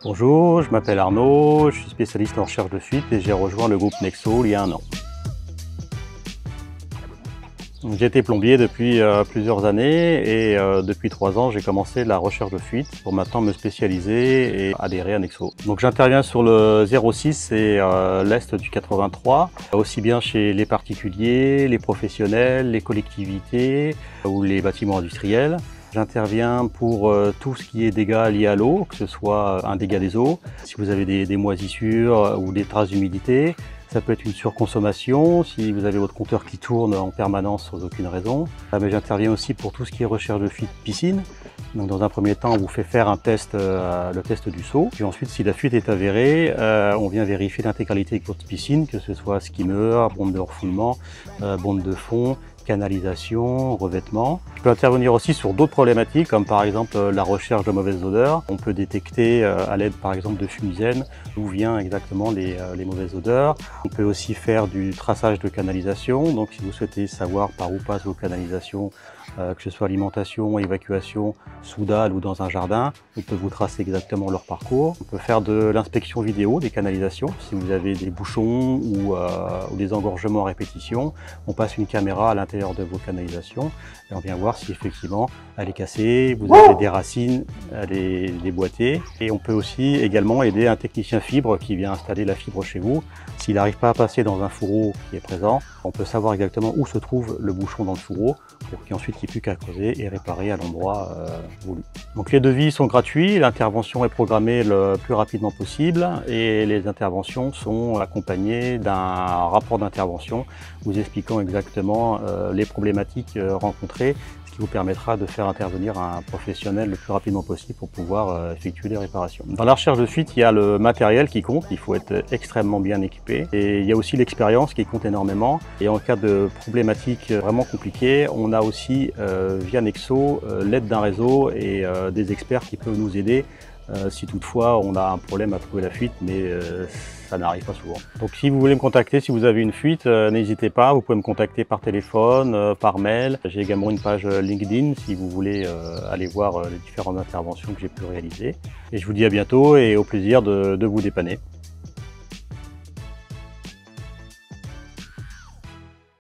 Bonjour, je m'appelle Arnaud, je suis spécialiste en recherche de fuite et j'ai rejoint le groupe Nexo il y a un an. J'ai été plombier depuis plusieurs années et depuis 3 ans j'ai commencé la recherche de fuite pour maintenant me spécialiser et adhérer à Nexo. Donc j'interviens sur le 06 et l'Est du 83, aussi bien chez les particuliers, les professionnels, les collectivités ou les bâtiments industriels. J'interviens pour tout ce qui est dégâts liés à l'eau, que ce soit un dégât des eaux, si vous avez des moisissures ou des traces d'humidité. Ça peut être une surconsommation, si vous avez votre compteur qui tourne en permanence sans aucune raison. Mais j'interviens aussi pour tout ce qui est recherche de fuite piscine. Donc dans un premier temps, on vous fait faire un test, le test du seau. Puis ensuite, si la fuite est avérée, on vient vérifier l'intégralité de votre piscine, que ce soit skimmer, bombe de refoulement, bombe de fond, canalisation, revêtement. Je peux intervenir aussi sur d'autres problématiques, comme par exemple la recherche de mauvaises odeurs. On peut détecter à l'aide par exemple de fumigène d'où viennent exactement les mauvaises odeurs. On peut aussi faire du traçage de canalisation. Donc si vous souhaitez savoir par où passent vos canalisations, que ce soit alimentation, évacuation, sous dalle ou dans un jardin, on peut vous tracer exactement leur parcours. On peut faire de l'inspection vidéo des canalisations. Si vous avez des bouchons ou des engorgements à répétition, on passe une caméra à l'intérieur de vos canalisations et on vient voir si effectivement elle est cassée, vous avez des racines, elle est déboîtée. Et on peut aussi également aider un technicien fibre qui vient installer la fibre chez vous. S'il n'arrive pas à passer dans un fourreau qui est présent, on peut savoir exactement où se trouve le bouchon dans le fourreau pour qu'ensuite il n'y ait plus qu'à creuser et réparer à l'endroit voulu. Donc les devis sont gratuits, l'intervention est programmée le plus rapidement possible et les interventions sont accompagnées d'un rapport d'intervention vous expliquant exactement les problématiques rencontrées, ce qui vous permettra de faire intervenir un professionnel le plus rapidement possible pour pouvoir effectuer les réparations. Dans la recherche de fuite, il y a le matériel qui compte, il faut être extrêmement bien équipé et il y a aussi l'expérience qui compte énormément. Et en cas de problématiques vraiment compliquées, on a aussi via Nexo l'aide d'un réseau et des experts qui peuvent nous aider si toutefois on a un problème à trouver la fuite, mais ça n'arrive pas souvent. Donc si vous voulez me contacter, si vous avez une fuite, n'hésitez pas, vous pouvez me contacter par téléphone, par mail. J'ai également une page LinkedIn si vous voulez aller voir les différentes interventions que j'ai pu réaliser. Et je vous dis à bientôt et au plaisir de vous dépanner.